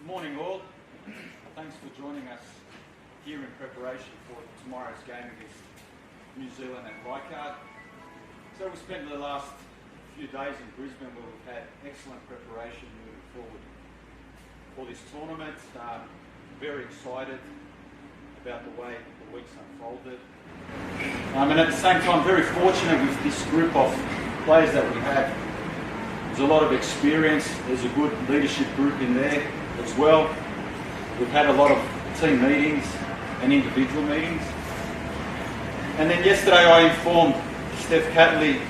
Morning all. Thanks for joining us here in preparation for tomorrow's game against New Zealand at Leichhardt. So we spent the last few days in Brisbane where we've had excellent preparation moving forward for this tournament. Very excited about the way the week's unfolded. And at the same time very fortunate with this group of players that we have. There's a lot of experience, there's a good leadership group in there as well. We've had a lot of team meetings and individual meetings. And then yesterday I informed Steph Catley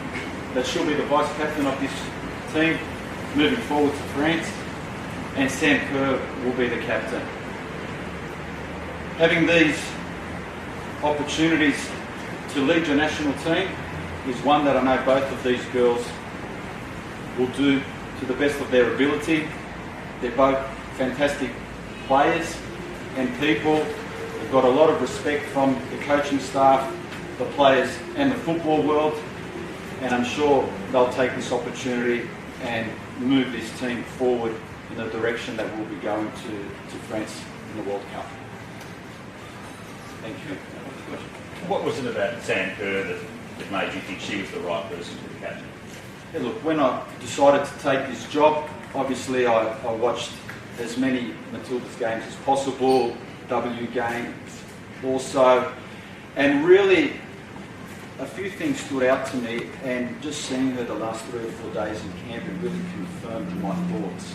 that she'll be the vice captain of this team moving forward to France, and Sam Kerr will be the captain. Having these opportunities to lead your national team is one that I know both of these girls will do to the best of their ability. They're both fantastic players and people. They've got a lot of respect from the coaching staff, the players and the football world, and I'm sure they'll take this opportunity and move this team forward in the direction that we'll be going to France in the World Cup. Thank you. What was it about Sam Kerr that made you think she was the right person to be captain? Yeah, look, when I decided to take this job, obviously I watched as many Matildas games as possible, W games also, and really a few things stood out to me, and just seeing her the last 3 or 4 days in camp, it really confirmed my thoughts.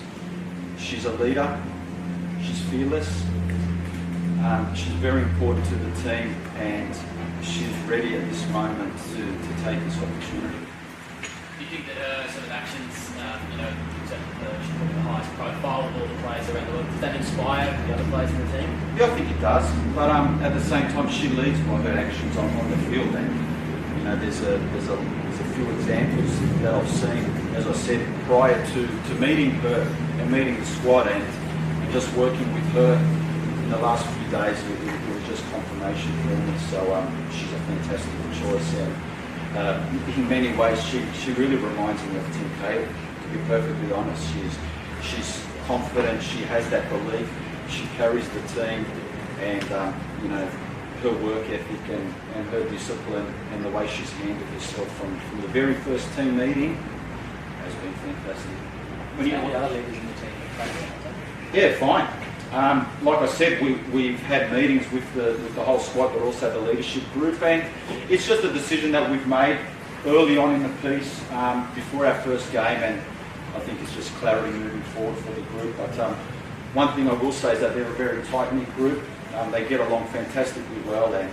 She's a leader, she's fearless, she's very important to the team, and she's ready at this moment to take this opportunity. Do you think that her sort of actions, she's probably the highest profile of all the players around the world, does that inspire the other players in the team? Yeah, I think it does, but at the same time she leads by her actions on the field, and there's a few examples that I've seen, as I said, prior to meeting her and meeting the squad, and just working with her in the last few days, it was just confirmation for me. So she's a fantastic choice, and in many ways she really reminds me of Tim Cahill, to be perfectly honest. She's confident, she has that belief, she carries the team, and her work ethic and her discipline and the way she's handled herself from the very first team meeting has been fantastic. When you the other leaders in the team? Yeah, fine. Like I said, we've had meetings with the whole squad, but also the leadership group, and it's just a decision that we've made early on in the piece before our first game, and I think it's just clarity moving forward for the group. But one thing I will say is that they're a very tight-knit group. They get along fantastically well, and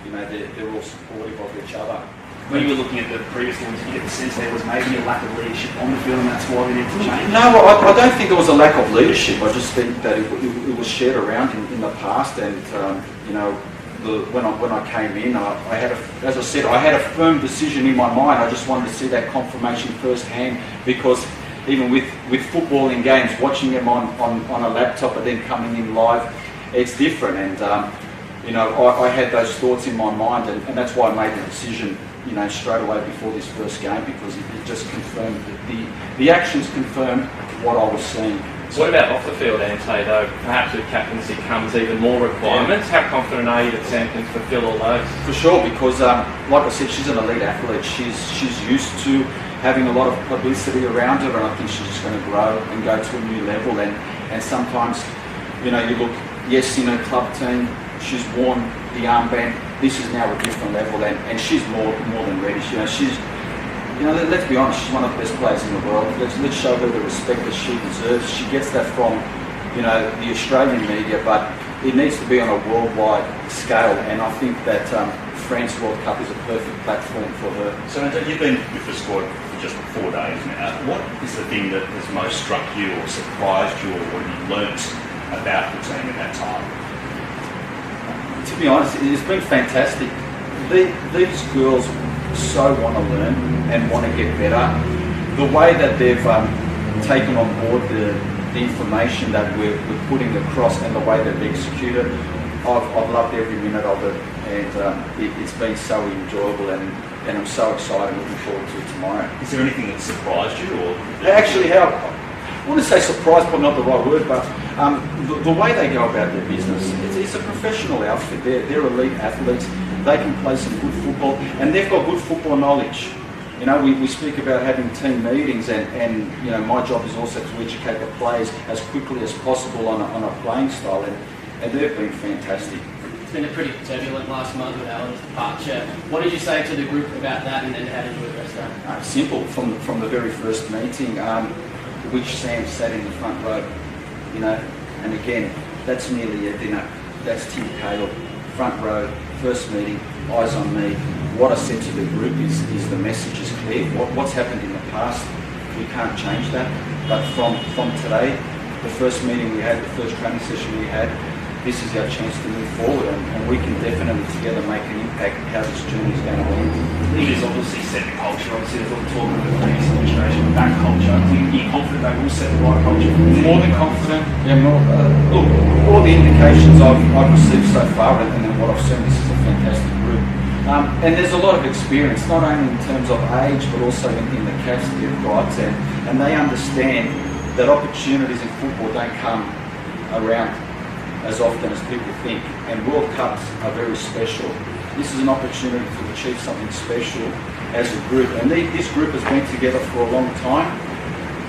they're all supportive of each other. When you were looking at the previous ones, did you get the sense there was maybe a lack of leadership on the field, and that's why we need to change? No, I don't think there was a lack of leadership. I just think that it was shared around in the past, and when I came in, I had as I said, I had a firm decision in my mind. I just wanted to see that confirmation firsthand, because even with football in games, watching them on a laptop and then coming in live, it's different. And I had those thoughts in my mind, and that's why I made the decision straight away before this first game, because it just confirmed that the actions confirmed what I was seeing. What about off the field, Ante, though? Perhaps with captaincy comes even more requirements. Yeah. How confident are you that Sam can fulfil all those? For sure, because like I said, she's an elite athlete. She's used to having a lot of publicity around her, and I think she's just going to grow and go to a new level. And sometimes, you look, yes, in her club team, she's worn the armband. This is now a different level, and she's more than ready. She's, let's be honest, she's one of the best players in the world. Let's show her the respect that she deserves. She gets that from, the Australian media, but it needs to be on a worldwide scale, and I think that France World Cup is a perfect platform for her. So you've been with the squad for just 4 days now. What is the thing that has most struck you or surprised you, or what have you learnt about the team in that time? To be honest, it's been fantastic. These girls so want to learn and want to get better. The way that they've taken on board the information that we're putting across and the way that they execute it, I've loved every minute of it, and it's been so enjoyable, and I'm so excited, looking forward to it tomorrow. Is there anything that surprised you, or actually I wouldn't say surprised, probably not the right word, but the way they go about their business, it's a professional outfit. They're elite athletes. They can play some good football, and they've got good football knowledge. We speak about having team meetings, and my job is also to educate the players as quickly as possible on a playing style, and they've been fantastic. It's been a pretty turbulent last month with Alan's departure. What did you say to the group about that, and then how did you address that? Simple. From the very first meeting, which Sam sat in the front row, and again, that's nearly a dinner. That's Tim Cahill, front row, first meeting, eyes on me. What I said to the group is the message is clear. What's happened in the past, we can't change that. But from today, the first meeting we had, the first training session we had, this is our chance to move forward, and we can definitely together make an impact on how this journey is going to end. Leaders obviously set the culture. Obviously, there's a lot of talk of the previous administration of that culture. Are you confident they will set the right culture? More than confident. Yeah, look, all the indications I've received so far, and then what I've seen, this is a fantastic group. And there's a lot of experience, not only in terms of age, but also in the caps that they've got, and they understand that opportunities in football don't come around as often as people think, and World Cups are very special. This is an opportunity to achieve something special as a group, and this group has been together for a long time,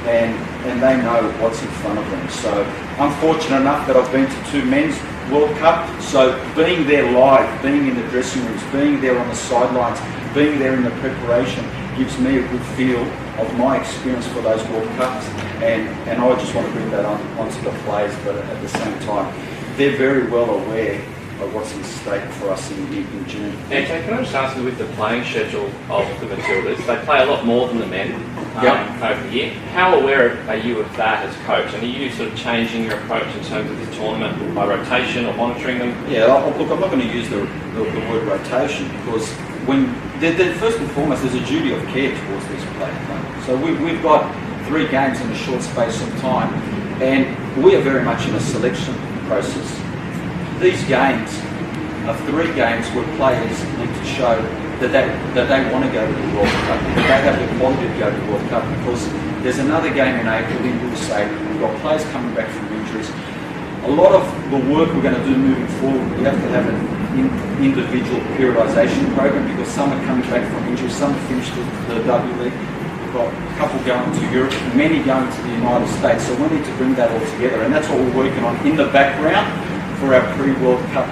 and and they know what's in front of them. So I'm fortunate enough that I've been to 2 men's World Cup, so being there live, being in the dressing rooms, being there on the sidelines, being there in the preparation gives me a good feel of my experience for those World Cups, and I just want to bring that onto the players, but at the same time, they're very well aware of what's in stake for us in June. Ante, can I just ask you, with the playing schedule of the Matildas, they play a lot more than the men over the year. How aware are you of that as coach? And are you sort of changing your approach in terms of this tournament by rotation or monitoring them? Yeah, look, I'm not going to use the word rotation, because first and foremost, there's a duty of care towards these players. So we've got 3 games in a short space of time, and we are very much in a selection process. These games are 3 games where players need to show that they want to go to the World Cup, that they have the quality to go to the World Cup, because there's another game in April in USA. We've got players coming back from injuries. A lot of the work we're going to do moving forward, we have to have an individual periodisation program, because some are coming back from injuries, some have finished the W League. We've got a couple going to Europe, many going to the United States, so we need to bring that all together, and that's what we're working on in the background for our pre-World Cup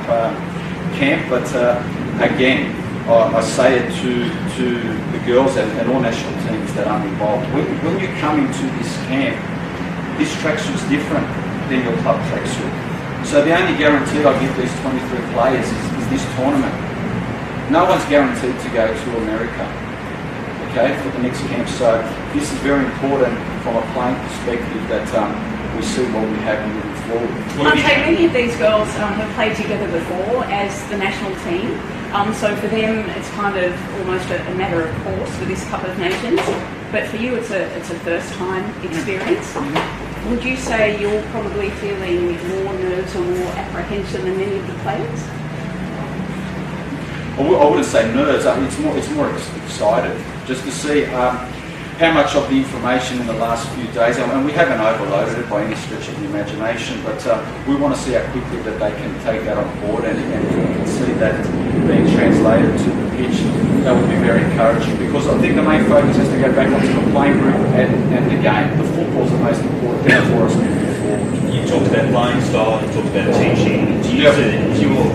camp. But again, I say it to the girls and all national teams that I'm involved. When you come into this camp, this tracksuit's different than your club tracksuit. So the only guarantee I give these 23 players is this tournament. No one's guaranteed to go to America, okay, for the next camp. So this is very important from a playing perspective, that we see what we have moving forward. Ante, many of these girls have played together before as the national team. So for them, it's kind of almost a matter of course for this Cup of Nations. But for you, it's a first-time experience. Would you say you're probably feeling more nerves or more apprehension than many of the players? I wouldn't say nerves. It's more excited just to see how much of the information in the last few days, and we haven't overloaded it by any stretch of the imagination, but we want to see how quickly that they can take that on board, and we can see that being translated to the pitch. That would be very encouraging, because I think the main focus is to go back onto the playing group and the game. The football's the most important thing for us moving forward. You talked about playing style, you talked about teaching. Is your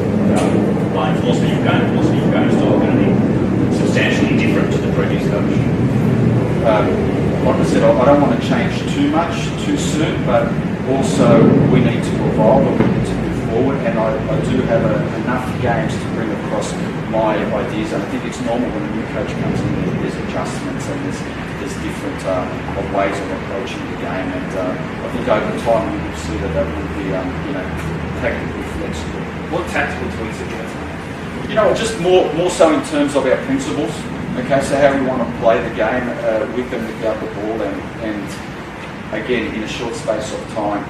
playing philosophy, your game style going to be substantially different to the previous coach? Like I said, I don't want to change too much too soon, but also we need to evolve and we need to move forward, and I do have enough games to bring across my ideas, and I think it's normal when a new coach comes in, there's adjustments and there's different ways of approaching the game, and I think over time we will see that will be tactically flexible. What tactical tweaks are you going to Just more so in terms of our principles. Okay, so how we want to play the game with and without the ball, and again, in a short space of time,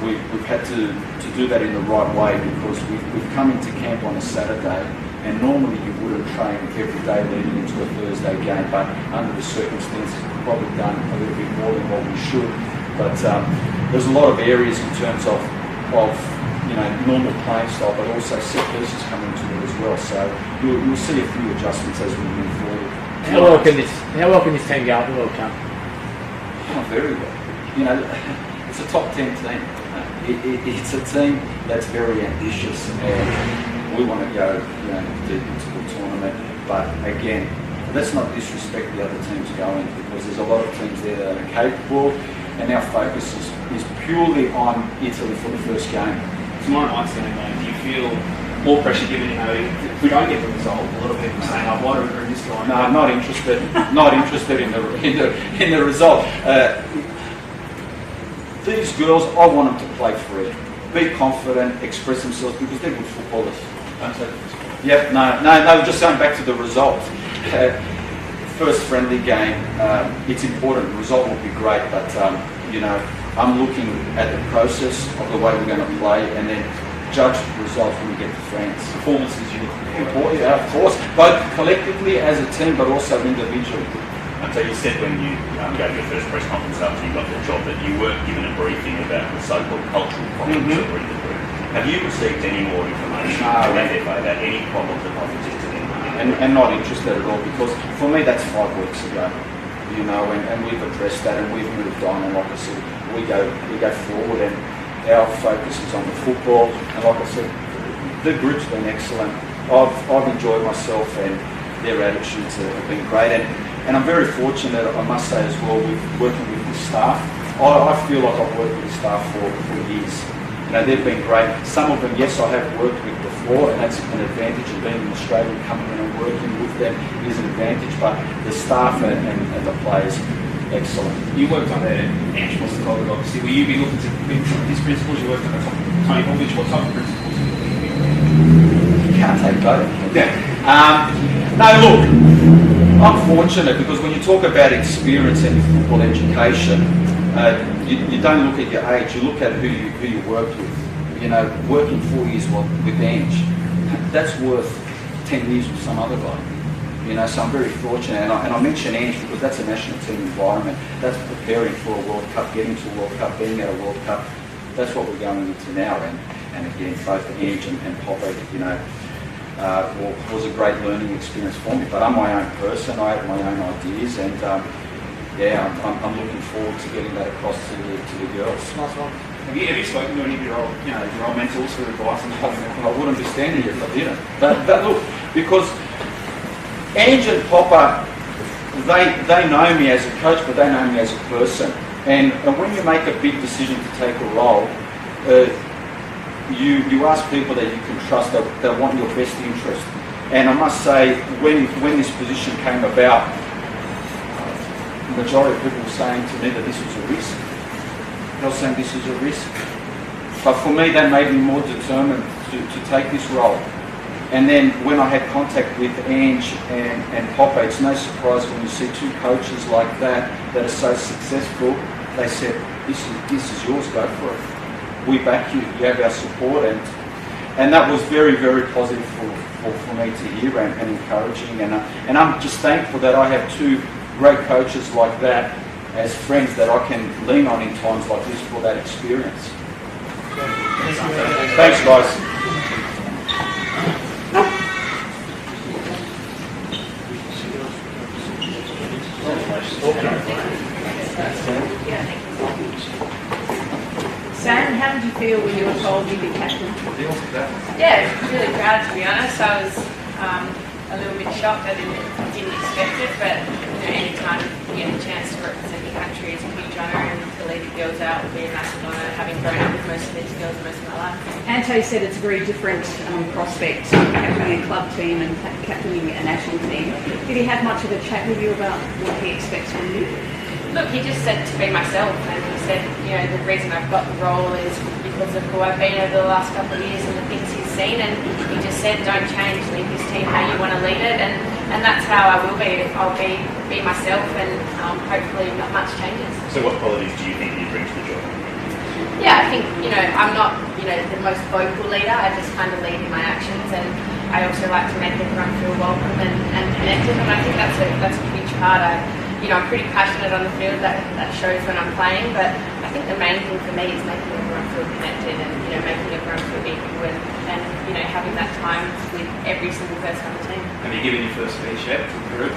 we've had to do that in the right way, because we've come into camp on a Saturday, and normally you wouldn't train every day leading into a Thursday game, but under the circumstances, we've probably done a little bit more than what we should. But there's a lot of areas in terms of normal playing style, but also set pieces come into it as well. So you'll see a few adjustments as we move forward. How well can this team go at the World Cup? Oh, very well. It's a top 10 team. It's a team that's very ambitious, and we want to go deep into the tournament. But again, let's not disrespect the other teams going, because there's a lot of teams there that are capable, and our focus is purely on Italy for the first game. Tomorrow night's going to go. Do you feel more pressure given, if we don't get the result? A lot of people saying, why do we bring this guy? No, I'm not interested. Not interested in the result. These girls, I want them to play free, be confident, express themselves, because they're good footballers. Yep. No. Just going back to the result. First friendly game. It's important. The result will be great, but I'm looking at the process of the way we're going to play, and then judge the result when we get to France. Performances you look for. Yeah, of course, both collectively as a team, but also individually. And so you said when you gave your first press conference after you got the job that you weren't given a briefing about the so-called cultural problems that were in the group. Have you received any more information from FA about any problems that might exist in and not interested at all, because for me that's 5 weeks ago. you know, and we've addressed that and we've moved on. And like I said, we go forward, and our focus is on the football. And like I said, the group's been excellent. I've enjoyed myself, and their attitudes have been great. And I'm very fortunate, I must say as well, with working with the staff. I feel like I've worked with the staff for years. You know, they've been great. Some of them, yes, I have worked with before, and that's an advantage of being an Australian company and working with them is an advantage. But the staff and the players, excellent. You worked under Ante, obviously. Will you be looking to bring some of his principles? You worked under Tony Popovich. What type of principles are you looking at? Can't take both. Yeah. No, look, I'm fortunate because when you talk about experience in football education, you don't look at your age, you look at who you worked with. You know, working 4 years with Ange, that's worth 10 years with some other guy. You know, so I'm very fortunate, and I mention Ange because that's a national team environment. That's preparing for a World Cup, getting to a World Cup, being at a World Cup. That's what we're going into now, and again, both Ange and Popo, you know, was a great learning experience for me. But I'm my own person, I have my own ideas, and yeah, I'm looking forward to getting that across to the girls. Nice one. Have you spoken to any of your old mentors for advice? I wouldn't be standing here if I didn't. But look, because Ange and Popper, they know me as a coach, but they know me as a person. And when you make a big decision to take a role, you ask people that you can trust, that want your best interest. And I must say, when this position came about, the majority of people were saying to me that this was a risk. I was saying this is a risk. But for me, that made me more determined to take this role. And then when I had contact with Ange and Popo, it's no surprise when you see two coaches like that are so successful, they said, this is yours, go for it. We back you, you have our support. And that was very, very positive for me to hear and encouraging. And I'm just thankful that I have two great coaches like that as friends that I can lean on in times like this for that experience. Thanks, guys. Sam, how did you feel when you were told you'd be captain? Yeah, really proud to be honest. I was a little bit shocked. I didn't expect it, but any time you get a chance to represent your country is a huge honour, and to lead the girls out would be a massive honour, having grown up with most of these girls most of my life. Ante said it's a very different prospect, captaining a club team and captaining a national team. Did he have much of a chat with you about what he expects from you? Look, he just said to be myself, and he said, the reason I've got the role is because of who I've been over the last couple of years and the things he's seen, and he just said, don't change, lead this team how you want to lead it, and that's how I will be. I'll be myself, and hopefully not much changes. So what qualities do you think you bring to the job? Yeah, I think, I'm not, the most vocal leader. I just kind of lead in my actions, and I also like to make everyone feel welcome and connected, and I think that's a huge part. I'm pretty passionate on the field, that shows when I'm playing, but I think the main thing for me is making everyone feel connected and, making everyone feel equal and having that time with every single person on the team. Have you given your first speech yet to the group?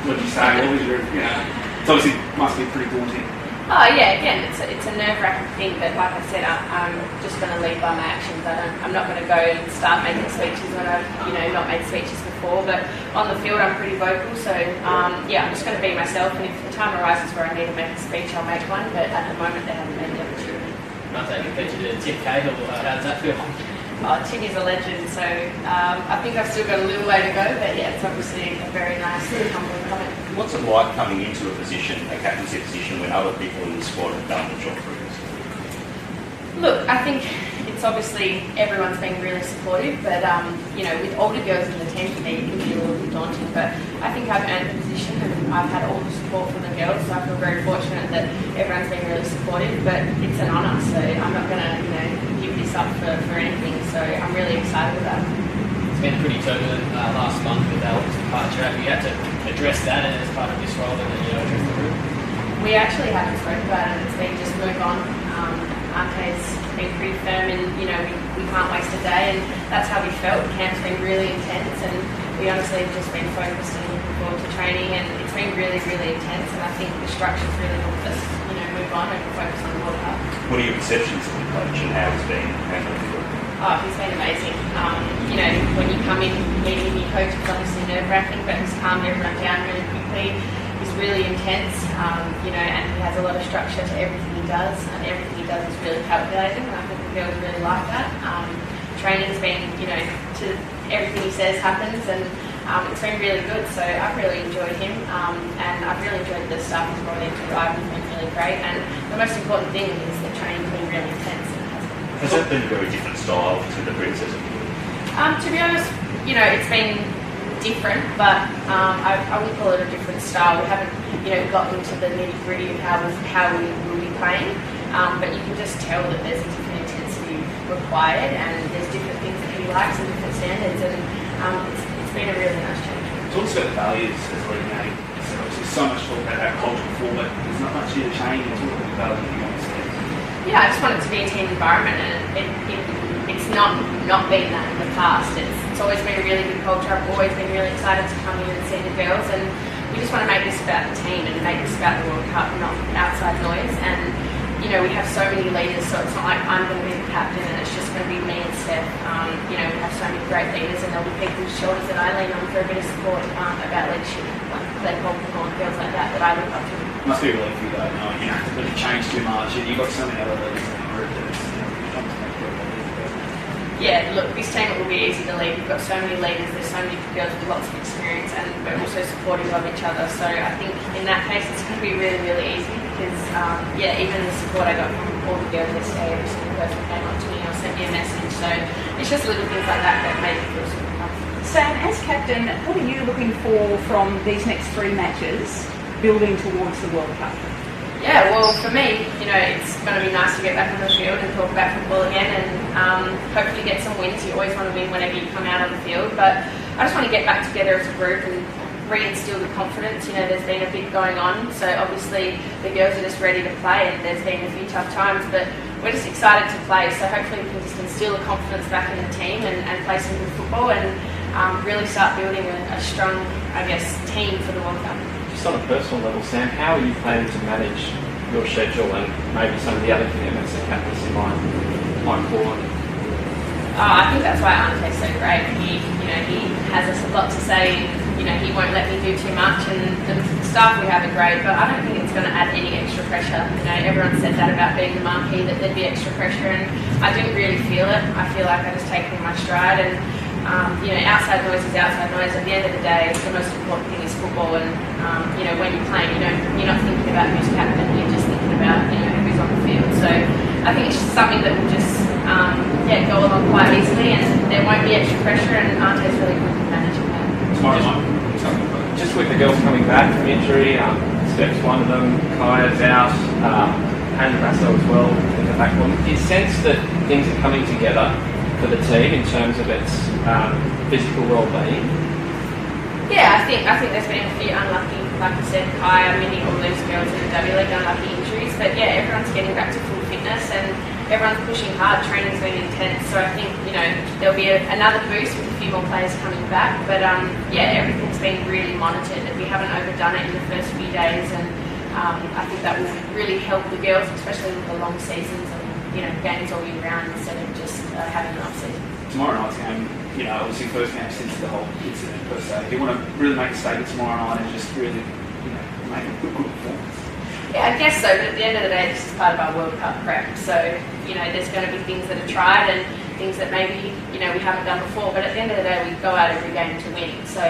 What did you say? What was your, it's obviously must be pretty daunting. Oh yeah, again, it's a nerve-wracking thing, but like I said, I'm just going to lead by my actions. I'm not going to go and start making speeches when I've not made speeches before. But on the field, I'm pretty vocal, so I'm just going to be myself. And if the time arises where I need to make a speech, I'll make one. But at the moment, they haven't made the opportunity. Ante, compared to Tim Cahill, how does that feel? Timmy's a legend, so I think I've still got a little way to go. But yeah, it's obviously a very nice, humbling comment. What's it like coming into a captaincy position, when other people in the squad have done the job for you? Look, I think it's obviously everyone's been really supportive, but with older girls in the team, for me, it can be a little bit daunting. But I think I've earned the position, and I've had all the support from the girls, so I feel very fortunate that everyone's been really supportive. But it's an honour, so I'm not going to give this up for anything. So I'm really excited about it. It's been pretty turbulent last month with Al's departure. Have you had to address that as part of this role and address the group? We actually haven't spoken about it. It's been just move on. Ante's been pretty firm, and we can't waste a day, and that's how we felt. Camp's been really intense, and we honestly have just been focused and looking forward to training, and it's been really, really intense, and I think the structure's really helped us, move on and focus on the World Cup. What are your perceptions of the coach and how he's been handling the group? Oh, he's been amazing. When you come in, meeting your coach, it's obviously nerve-wracking, but he's calmed everyone down really quickly. He's really intense, and he has a lot of structure to everything he does, and everything he does is really calculated, and I think the girls really like that. Training's been, to everything he says happens, and it's been really good, so I've really enjoyed him, and I've really enjoyed the staff he's brought into the It's been really great, and the most important thing is that training's been really intense. Has that been a very different style to the Princess? To be honest, it's been different, but I wouldn't call it a different style. We haven't, gotten into the nitty-gritty of how we will be playing, but you can just tell that there's a different intensity required, and there's different things that he likes and different standards, and it's been a really nice change. Talk us about the values as well, So obviously so much talk about that culture before, but there's not much here to change. It's all about the values you want to see. Yeah, I just want it to be a team environment, and it's not been that in the past. It's always been a really good culture. I've always been really excited to come in and see the girls, and we just want to make this about the team and make this about the World Cup, not outside noise. And we have so many leaders, so it's not like I'm going to be the captain and it's just going to be me and Steph. We have so many great leaders, and there'll be people's shoulders that I lean on for a bit of support about leadership, like Claire Colton and girls like that I look up to. It must be a relief for you though, knowing you don't have to really change too much, and you've got so many other leaders in the group that it's yeah, look, this team will be easy to lead. We've got so many leaders, there's so many girls with lots of experience, and we're also supportive of each other. So I think in that case, it's going to be really, really easy because, even the support I got from all the girls yesterday, every single person came up to me or sent me a message. So it's just little things like that that make me feel super comfortable. Sam, as captain, what are you looking for from these next 3 matches, building towards the World Cup? Yeah, well, for me, it's going to be nice to get back on the field and talk about football again, and hopefully get some wins. You always want to win whenever you come out on the field, but I just want to get back together as a group and reinstill the confidence. There's been a bit going on, so obviously the girls are just ready to play, and there's been a few tough times, but we're just excited to play, so hopefully we can just instill the confidence back in the team and play some good football and really start building a strong, team for the World Cup. Just on a personal level, Sam, how are you planning to manage your schedule and maybe some of the other commitments that captaincy might call on? I think that's why Ante's so great. He has a lot to say. He won't let me do too much, and the staff we have are great. But I don't think it's going to add any extra pressure. Everyone said that about being the marquee, that there'd be extra pressure, and I didn't really feel it. I feel like I just take it in my stride, and outside noise is outside noise. At the end of the day, the most important thing is football, and when you're playing, you're not thinking about who's captain. You're just thinking about who's on the field. So I think it's just something that will just go along quite easily, and there won't be extra pressure, and Ante's really good at managing that. Tomorrow night. Just with the girls coming back from injury, Steph's one of them, Kaya's out, and Rasso as well in the back line. Do you sense that things are coming together for the team in terms of its physical well-being? Yeah, I think there's been a few unlucky, like I said, Kaya, Minnie, all those girls in the W League, unlucky injuries. But yeah, everyone's getting back to full fitness and everyone's pushing hard. Training's been intense, so I think there'll be another boost with a few more players coming back. But everything's been really monitored, and we haven't overdone it in the first few days. And I think that will really help the girls, especially with the long seasons and games all year round instead of just having an off season. Tomorrow night's game, obviously first game since the whole incident per se. Do you want to really make a statement tomorrow night and just really, make a good performance? Yeah, I guess so, but at the end of the day, this is part of our World Cup prep. So, there's going to be things that are tried and things that maybe, we haven't done before, but at the end of the day, we go out every game to win. So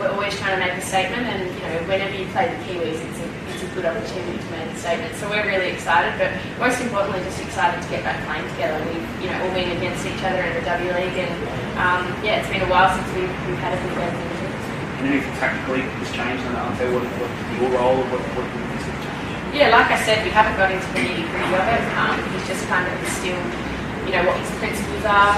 we're always trying to make a statement, and, whenever you play the Kiwis, it's a good opportunity to make a statement. So we're really excited, but most importantly, just excited to get back playing together. We've, all been against each other in the W League, and it's been a while since we've had a good game. And anything tactically has changed on Ante? What your role? What Yeah, like I said, we haven't got into the nitty-gritty of it. He's just kind of instilled, what his principles are.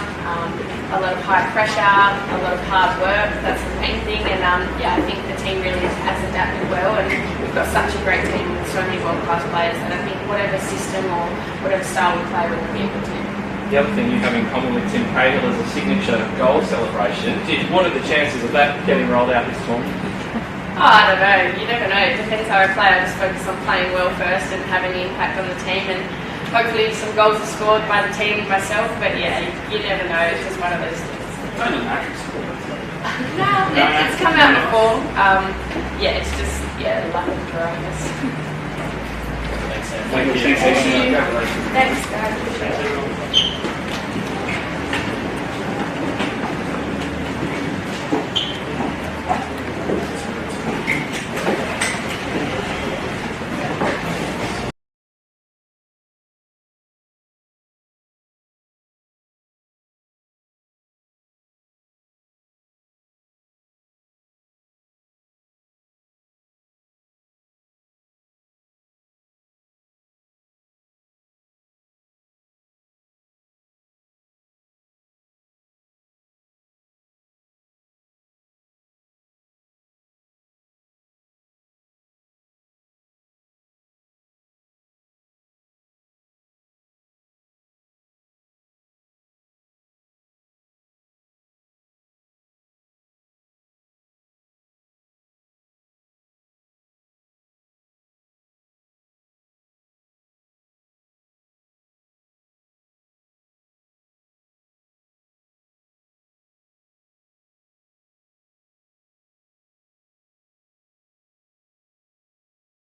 A lot of high pressure, a lot of hard work. That's the main thing. And I think the team really has adapted well. And we've got such a great team with so many world-class players that I think whatever system or whatever style we play, we'll be able to. the other thing you have in common with Tim Cahill is a signature goal celebration. What are the chances of that getting rolled out this tournament? Oh, I don't know. You never know. It depends how I play. I just focus on playing well first and having an impact on the team, and hopefully some goals are scored by the team and myself. But yeah, you never know. It's just one of those things. It's only natural sport. It's come out before. Yeah, it's just luck of the draw, I guess. Thanks, Sam. Thank you. Thanks, guys.